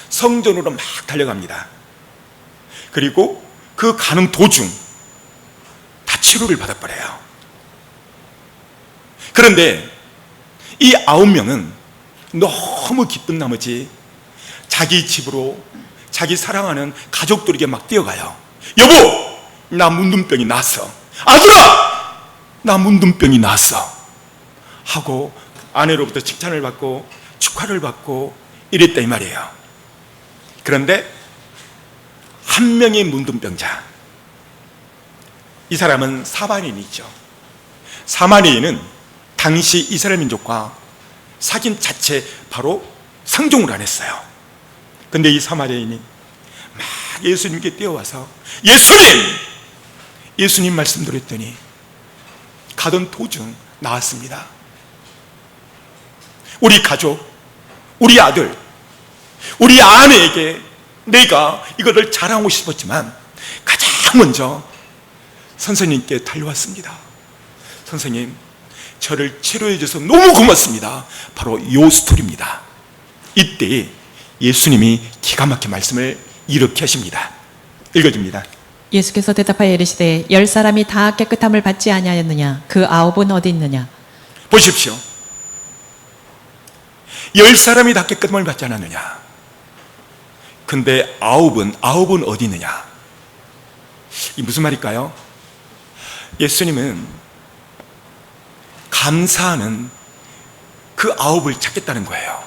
성전으로 막 달려갑니다. 그리고 그 가는 도중 다 치료를 받아버려요. 그런데 이 9명은 너무 기쁜 나머지 자기 집으로 자기 사랑하는 가족들에게 막 뛰어가요. 여보, 나 문둥병이 났어. 아들아, 나 문둥병이 났어. 하고 아내로부터 칭찬을 받고 축하를 받고 이랬다 이 말이에요. 그런데 한 명의 문둥병자, 이 사람은 사마리아인이죠. 사마리아인은 당시 이스라엘 민족과 사귐 자체 바로 상종을 안 했어요. 근데 이 사마리아인이 막 예수님께 뛰어와서 예수님 말씀 들었더니 가던 도중 나왔습니다. 우리 가족, 우리 아들, 우리 아내에게 내가 이거를 자랑하고 싶었지만 가장 먼저 선생님께 달려왔습니다. 선생님, 저를 치료해 줘서 너무 고맙습니다. 바로 이 스토리입니다. 이때 예수님이 기가 막힌 말씀을 이렇게 하십니다. 읽어줍니다. 예수께서 대답하여 이르시되 10사람이 다 깨끗함을 받지 아니하였느냐 그 9은 어디 있느냐. 보십시오. 10사람이 다 깨끗함을 받지 않았느냐. 근데 9은 어디 있느냐. 이 무슨 말일까요? 예수님은 감사하는 그 9을 찾겠다는 거예요.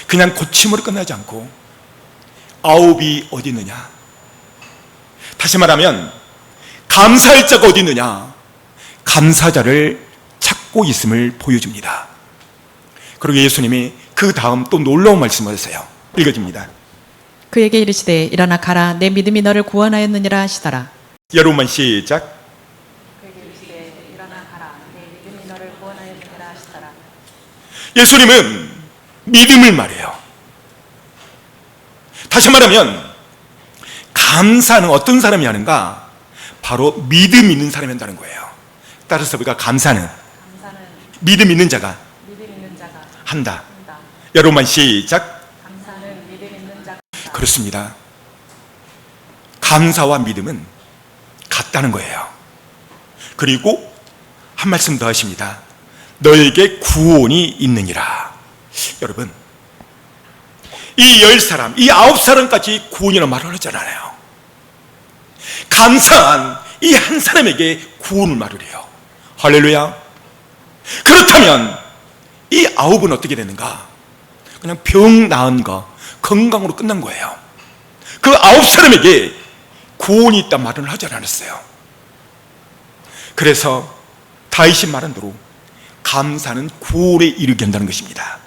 그냥 고침으로 끝나지 않고 9이 어디 있느냐. 다시 말하면 감사할 자가 어디 있느냐. 감사자를 찾고 있음을 보여줍니다. 그리고 예수님이 그 다음 또 놀라운 말씀을 하세요. 읽어줍니다. 그에게 이르시되 일어나 가라 내 믿음이 너를 구원하였느니라 하시더라. 여러분만 시작. 그에게 이르시되 일어나 가라 내 믿음이 너를 구원하였느니라 하시더라. 예수님은 믿음을 말해요. 다시 말하면 감사는 어떤 사람이 하는가? 바로 믿음 있는 사람이 한다는 거예요. 따라서 우리가 감사는 믿음 있는 자가 한다. 여러분만 시작. 감사는 믿음 있는 자가 그렇습니다. 감사와 믿음은 같다는 거예요. 그리고 한 말씀 더 하십니다. 너에게 구원이 있느니라. 여러분, 이 10사람, 이 9사람까지 구원이라는 말을 하잖아요. 감사한 이 한 사람에게 구원을 말을 해요. 할렐루야. 그렇다면 이 9은 어떻게 되는가? 그냥 병 나은 거, 건강으로 끝난 거예요. 그 9사람에게 구원이 있단 말을 하지 않았어요. 그래서 다윗이 말한 대로 감사는 구원에 이르게 한다는 것입니다.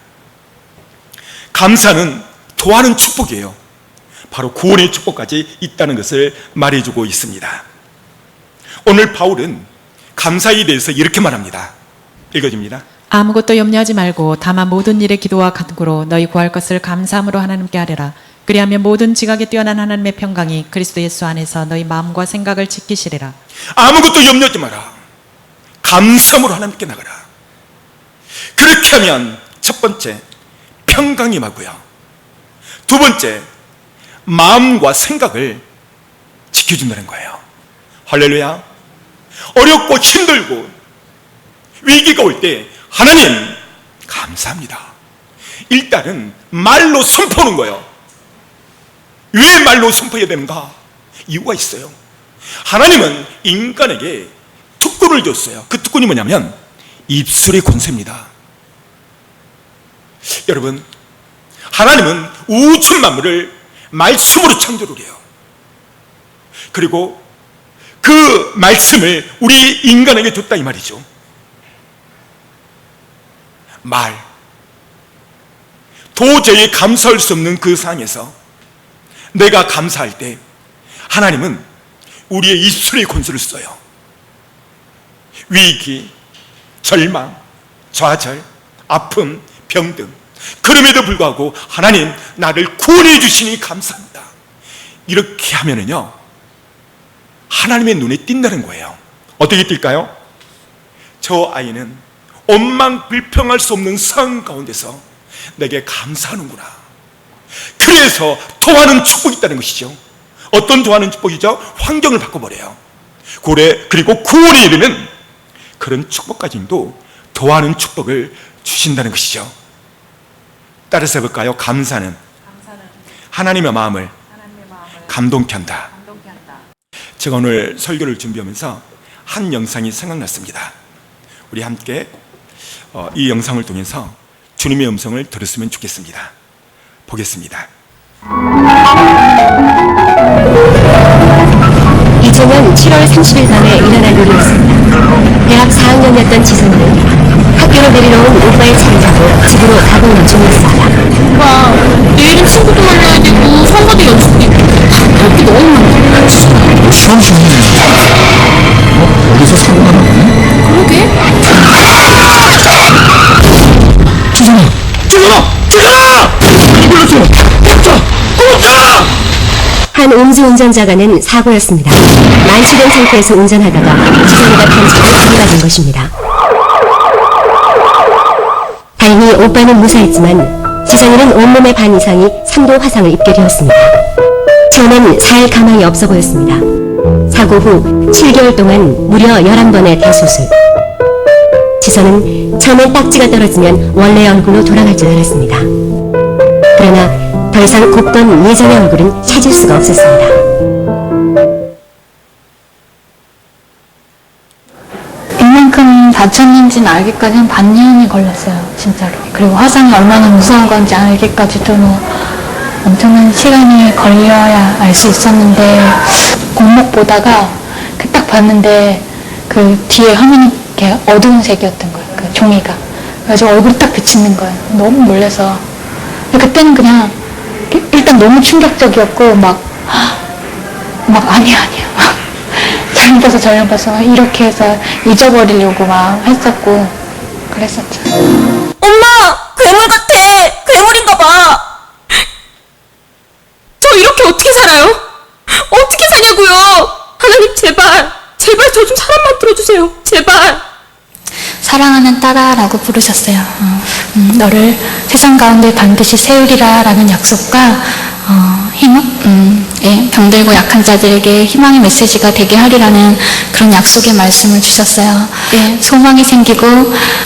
감사는 도하는 축복이에요. 바로 구원의 축복까지 있다는 것을 말해주고 있습니다. 오늘 바울은 감사에 대해서 이렇게 말합니다. 읽어줍니다. 아무것도 염려하지 말고 다만 모든 일에 기도와 간구로 너희 구할 것을 감사함으로 하나님께 하리라. 그리하면 모든 지각에 뛰어난 하나님의 평강이 그리스도 예수 안에서 너희 마음과 생각을 지키시리라. 아무것도 염려하지 마라. 감사함으로 하나님께 나가라. 그렇게 하면 첫 번째 평강이 임하고요. 두 번째 마음과 생각을 지켜준다는 거예요. 할렐루야. 어렵고 힘들고 위기가 올 때 하나님 감사합니다. 일단은 말로 선포하는 거예요. 왜 말로 선포해야 되는가? 이유가 있어요. 하나님은 인간에게 특권을 줬어요. 그 특권이 뭐냐면 입술의 권세입니다. 여러분, 하나님은 우주 만물을 말씀으로 창조를 해요. 그리고 그 말씀을 우리 인간에게 줬다 이 말이죠. 말. 도저히 감사할 수 없는 그 상황에서 내가 감사할 때 하나님은 우리의 입술의 권세를 써요. 위기, 절망, 좌절, 아픔, 병든. 그럼에도 불구하고 하나님 나를 구원해 주시니 감사합니다. 이렇게 하면은요 하나님의 눈에 띈다는 거예요. 어떻게 띌까요? 저 아이는 원망불평할 수 없는 상황 가운데서 내게 감사하는구나. 그래서 도하는 축복이 있다는 것이죠. 어떤 도하는 축복이죠? 환경을 바꿔버려요. 그리고 구원에 이르는 그런 축복까지도 도하는 축복을 주신다는 것이죠. 따라서 해볼까요? 감사는 하나님의 마음을 감동케 한다. 제가 오늘 설교를 준비하면서 한 영상이 생각났습니다. 우리 함께 이 영상을 통해서 주님의 음성을 들었으면 좋겠습니다. 보겠습니다. 이제는 7월 30일 밤에 일어난 일이었습니다. 대학 4학년이었던 지성은 학교로 내리러 온 오빠의 차를 타고 집으로 가고 있는 중이었습니다. 오빠, 내일은 친구도 만나야 되고 선거도 연습도 있고 할 게 너무 많아. 시험 중이네. 어디서 사고 나나 보네? 그러게? 이걸로 좀 꽂자! 한 음주운전자가는 사고였습니다. 만취된 상태에서 운전하다가 지성이가 편차로 들이받은 것입니다. 다행히 오빠는 무사했지만 지성이는 온몸의 반 이상이 3도 화상을 입게 되었습니다. 처음엔 살 가망이 없어 보였습니다. 사고 후 7개월 동안 무려 11번의 대수술. 지선은 처음엔 딱지가 떨어지면 원래의 얼굴로 돌아갈 줄 알았습니다. 그러나 더 이상 곱던 예전의 얼굴은 찾을 수가 없었습니다. 이만큼 다쳤는지는 알기까지는 반년이 걸렸어요, 진짜로. 그리고 화상이 얼마나 무서운 건지 알기까지도 엄청난 시간이 걸려야 알 수 있었는데, 공목 보다가 딱 봤는데 그 뒤에 화면이 이렇게 어두운 색이었던 거예요, 그 종이가. 그래서 얼굴이 딱 비치는 거예요. 너무 놀라서. 그때는 그냥 일단 너무 충격적이었고 막 아니야 막 잘못 봐서 이렇게 해서 잊어버리려고 막 했었고 그랬었죠. 엄마! 괴물 같아! 괴물인가 봐! 저 이렇게 어떻게 살아요? 어떻게 사냐고요! 하나님 제발 저 좀 사람 만들어주세요. 제발! 사랑하는 딸아라고 부르셨어요. 너를 세상 가운데 반드시 세우리라 라는 약속과 병들고 약한 자들에게 희망의 메시지가 되게 하리라는 그런 약속의 말씀을 주셨어요. 소망이 생기고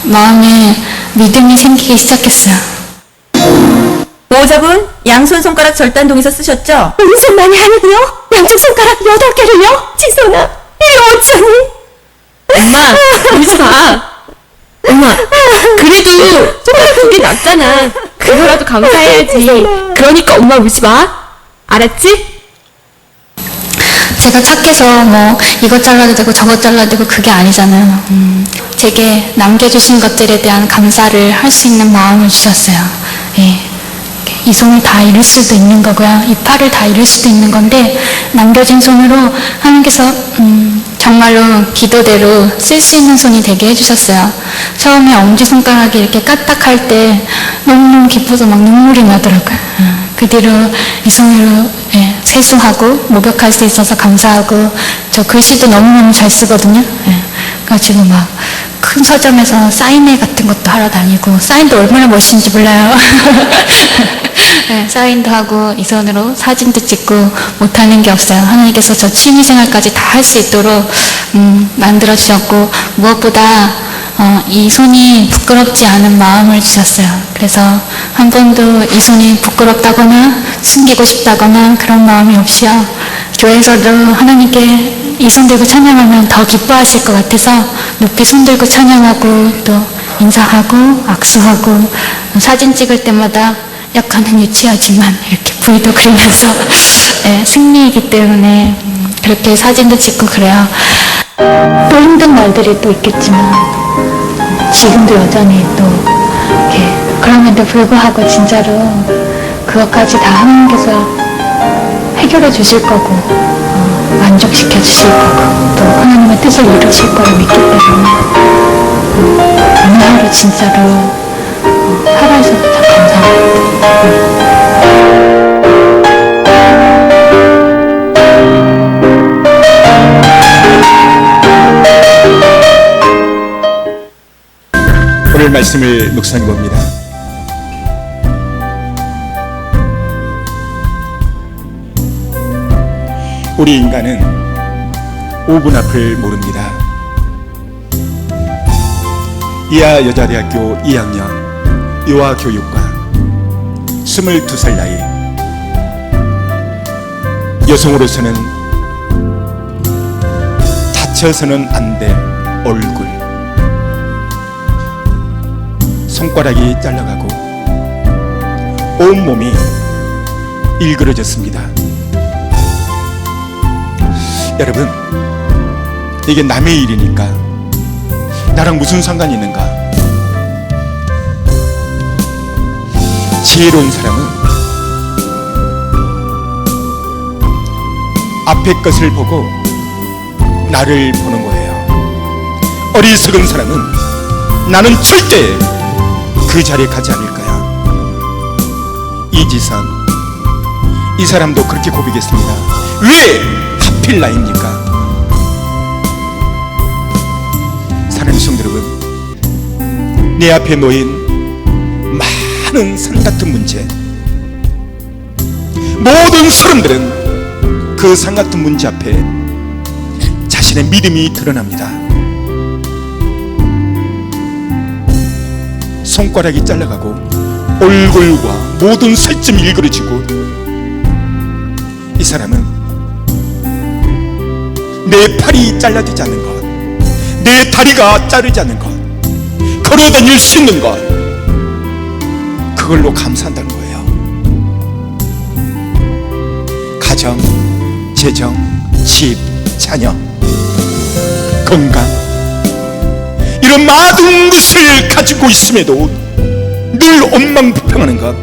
마음에 믿음이 생기기 시작했어요. 보호자분, 양손 손가락 절단동에서 쓰셨죠? 무슨 말이 하는데요? 양쪽 손가락 8개를요? 지선아, 이거 어쩌니? 엄마, 울지 마! 엄마, 그래도 손가락 2개 났잖아. 그거라도 감사해야지. 그러니까 엄마 울지 마. 알았지? 제가 착해서 뭐 이것 잘라도 되고 저것 잘라도 되고 그게 아니잖아요. 제게 남겨주신 것들에 대한 감사를 할 수 있는 마음을 주셨어요. 이 손을 다 잃을 수도 있는 거고요. 이 팔을 다 잃을 수도 있는 건데 남겨진 손으로 하나님께서 정말로 기도대로 쓸 수 있는 손이 되게 해주셨어요. 처음에 엄지손가락이 이렇게 까딱할 때 너무너무 기뻐서 막 눈물이 나더라고요. 그 뒤로 이 손으로 세수하고 목욕할 수 있어서 감사하고, 저 글씨도 너무너무 잘 쓰거든요. 그래가지고 막 큰 서점에서 사인회 같은 것도 하러 다니고, 사인도 얼마나 멋있는지 몰라요. 사인도 하고 이 손으로 사진도 찍고 못하는 게 없어요. 하나님께서 저 취미생활까지 다 할 수 있도록 만들어주셨고, 무엇보다 이 손이 부끄럽지 않은 마음을 주셨어요. 그래서 한 번도 이 손이 부끄럽다거나 숨기고 싶다거나 그런 마음이 없이요. 교회에서도 하나님께 이 손 들고 찬양하면 더 기뻐하실 것 같아서 높이 손 들고 찬양하고 또 인사하고 악수하고, 사진 찍을 때마다 약간은 유치하지만 이렇게 V도 그리면서 승리이기 때문에 그렇게 사진도 찍고 그래요. 또 힘든 날들이 또 있겠지만 지금도 여전히 또 이렇게, 그럼에도 불구하고 진짜로 그것까지 다 하나님께서 해결해 주실 거고 만족시켜 주실 거고 또 하나님의 뜻을 이루실 거를 믿기 때문에 오늘 하루 진짜로 살아있어서 참 감사합니다. 오늘 말씀을 묵상해 봅니다. 우리 인간은 5분 앞을 모릅니다. 이하 여자대학교 2학년 유아교육과 22살 나이, 여성으로서는 다쳐서는 안 될 얼굴, 손가락이 잘라가고 온몸이 일그러졌습니다. 여러분, 이게 남의 일이니까 나랑 무슨 상관이 있는가? 지혜로운 사람은 앞에 것을 보고 나를 보는 거예요. 어리석은 사람은 나는 절대 그 자리에 가지 않을 거야. 이지선, 이 사람도 그렇게 고백했습니다. 왜 하필 나입니까? 사랑하는 성도 여러분, 내 앞에 놓인 많은 산 같은 문제, 모든 사람들은 그 산 같은 문제 앞에 자신의 믿음이 드러납니다. 손가락이 잘라가고 얼굴과 모든 살점이 일그러지고, 이 사람은 내 팔이 잘라지지 않는 것, 내 다리가 자르지 않는 것, 걸어다닐 수 있는 것, 그걸로 감사한다는 거예요. 가정, 재정, 집, 자녀, 건강, 이런 모든 것을 가지고 있음에도 늘 원망불평하는 것,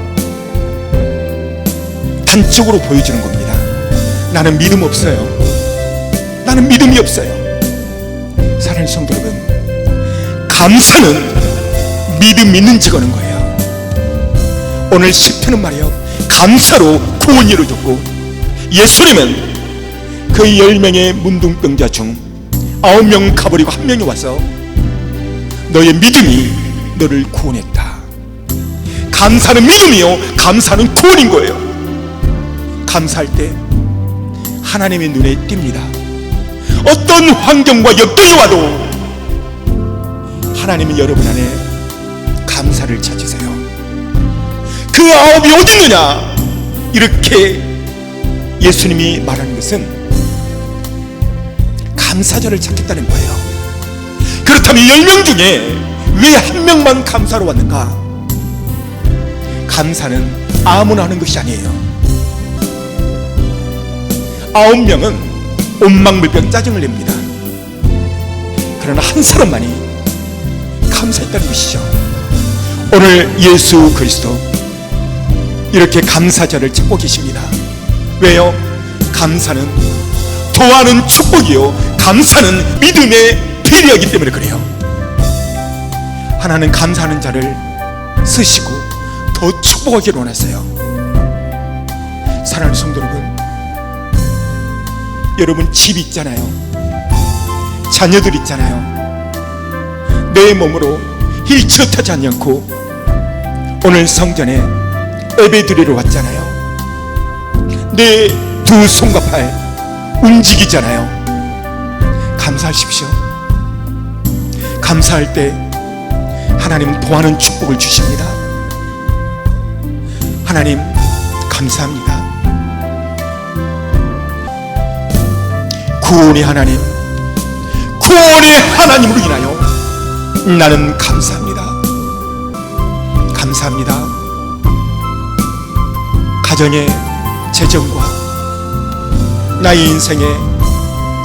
단적으로 보여주는 겁니다. 나는 믿음 없어요. 나는 믿음이 없어요. 사랑하는 성도 여러분, 감사는 믿음 있는 증거는 거예요. 오늘 시편은 말이요, 감사로 구원이 이루어졌고, 예수님은 그 10명의 문둥병자 중 9명 가버리고 1명이 와서 너의 믿음이 너를 구원했다. 감사는 믿음이요, 감사는 구원인 거예요. 감사할 때 하나님의 눈에 띕니다. 어떤 환경과 역경이 와도 하나님은 여러분 안에 감사를 찾으세요. 그 9이 어디 있느냐, 이렇게 예수님이 말하는 것은 감사절을 찾겠다는 거예요. 그렇다면 10명 중에 왜 1명만 감사로 왔는가? 감사는 아무나 하는 것이 아니에요. 9명은 온망불평 짜증을 냅니다. 그러나 한 사람만이 감사했다는 것이죠. 오늘 예수 그리스도 이렇게 감사절을 찾고 계십니다. 왜요? 감사는 도하는 축복이요, 감사는 믿음의 비례하기 때문에 그래요. 하나는 감사하는 자를 쓰시고 더 축복하기를 원하세요. 사랑하는 성도 여러분, 여러분 집 있잖아요. 자녀들 있잖아요. 내 몸으로 힐끗하지 않고 오늘 성전에 예배드리러 왔잖아요. 내 두 손과 팔 움직이잖아요. 감사하십시오. 감사할 때 하나님은 도하는 축복을 주십니다. 하나님 감사합니다. 구원의 하나님, 구원의 하나님으로 인하여 나는 감사합니다. 감사합니다. 가정의 재정과 나의 인생에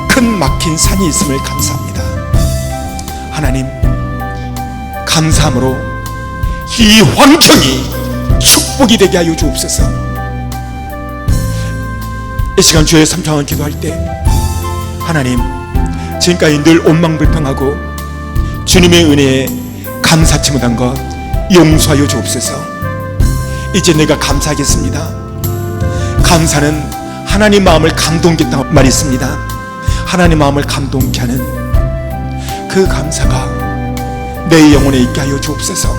큰 막힌 산이 있음을 감사합니다. 하나님, 감사함으로 이 환경이 축복이 되게 하여 주옵소서. 이 시간 주의 삼창을 기도할 때 하나님, 지금까지 늘 원망불평하고 주님의 은혜에 감사치 못한 것 용서하여 주옵소서. 이제 내가 감사하겠습니다. 감사는 하나님 마음을 감동케 했다고 말했습니다. 하나님 마음을 감동케 하는 그 감사가 내 영혼에 있게 하여 주옵소서.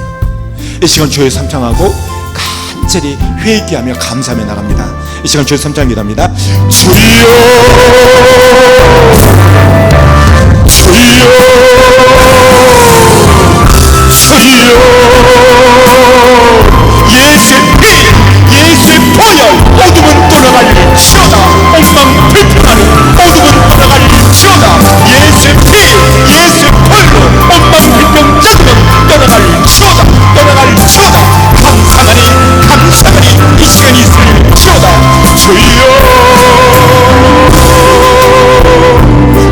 이 시간 주의 삼창하고 간절히 회개하며 감사하며 나갑니다. 이 시간 주의 삼창 기도합니다. 주여 주여 주여, 예수의 피, 예수의 보혈, 어둠은 떠나갈지어다. 원망불평하는 어둠은 떠나갈지어다. 예수의 피, 예수의 보혈로 원망불평 짜증은 떠나갈지어다. 떠나갈지어다. 감사하니 감사하니 이 시간이 있을지어다. 주여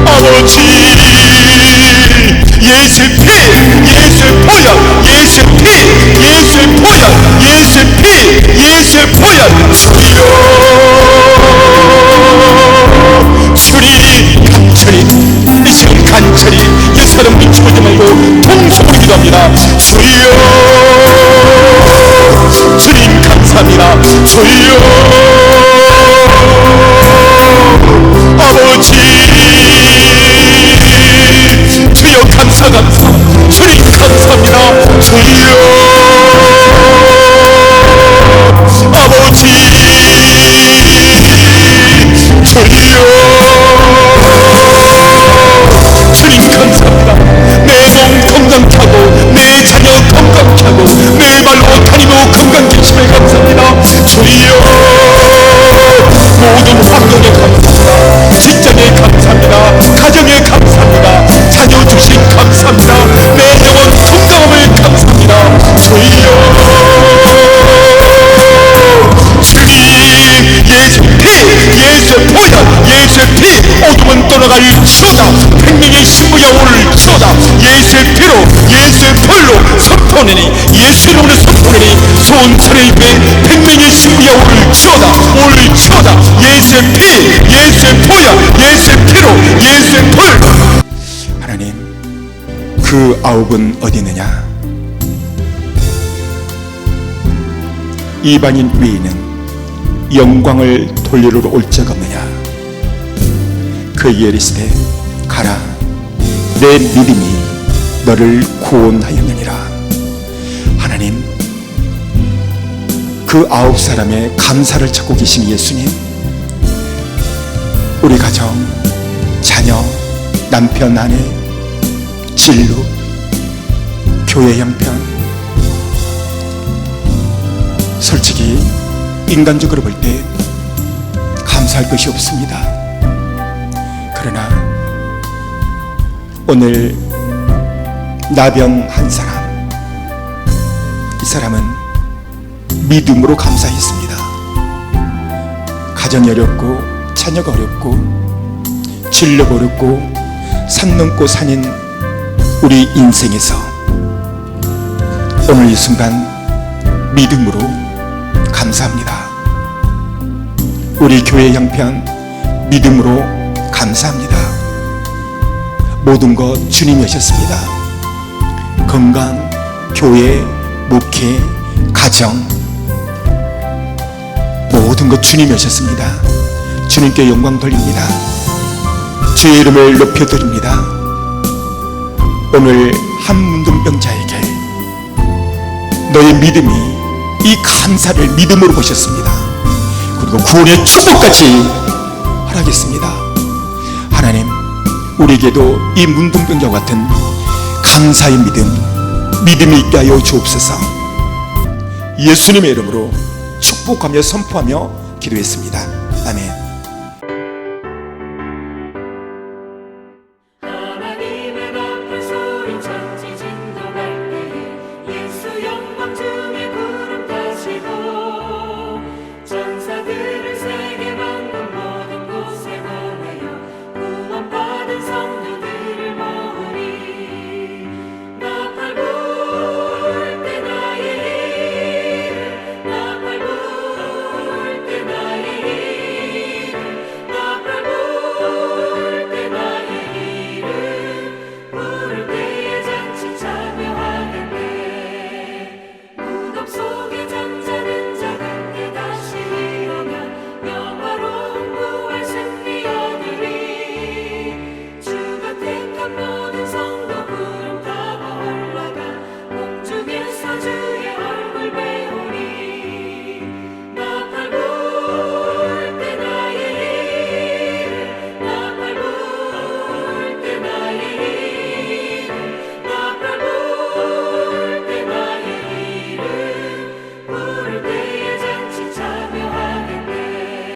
아버지, 예수의 피, 예수의 보혈, 예수의 피, 예수의 보혈, 예수의 피, 예수의 보혈, 주여 주님 간절히 이 시간 간절히 예수님 미치지 말고 통성으로 기도합니다. 주여 주님 감사합니다. 주여 아버지, 주여 감사 주님 감사합니다. 주여 아버지, 주여 운동에 감사합니다. 직장에 감사합니다. 가정에 감사합니다. 자녀 주신 감사합니다. 내 영혼 건강함을 감사합니다. 주여 주님, 예수의 피, 예수의 보혈, 예수의 피 어둠은 떠나갈지어다. 생명의 신부야 오를 지어다. 예수의 피로, 예수의 불로 선포하니, 예수 이름으로 선포하니 소원천의 입에 생명의 신부야 오를 지어다. 오를 지어다. 예수의 피, 예수의 보혈, 예수의 피로, 예수의 불. 하나님, 그 아홉은 어디 있느냐? 이방인 외에는 영광을 돌리러 올 적 없느냐? 그에게 이르시되 가라, 내 믿음이 너를 구원하였느니라. 하나님, 그 9사람의 감사를 찾고 계신 예수님, 우리 가정, 자녀, 남편, 아내, 진로, 교회 형편, 솔직히 인간적으로 볼 때 감사할 것이 없습니다. 그러나 오늘 나병 한 사람, 이 사람은 믿음으로 감사했습니다. 가정이 어렵고 자녀가 어렵고 진로가 어렵고 산 넘고 산인 우리 인생에서 오늘 이 순간 믿음으로 감사합니다. 우리 교회 형편 믿음으로 감사합니다. 모든 것 주님이 하셨습니다. 건강, 교회, 목회, 가정, 모든 것 주님이 하셨습니다. 주님께 영광 돌립니다. 주의 이름을 높여드립니다. 오늘 한 문둥병자에게 너의 믿음이 이 감사를 믿음으로 보셨습니다. 그리고 구원의 축복까지 허락했습니다. 하나님, 우리에게도 이 문둥병자와 같은 감사의 믿음이 있게 하여 주옵소서. 예수님의 이름으로 축복하며 선포하며 기도했습니다. 아멘.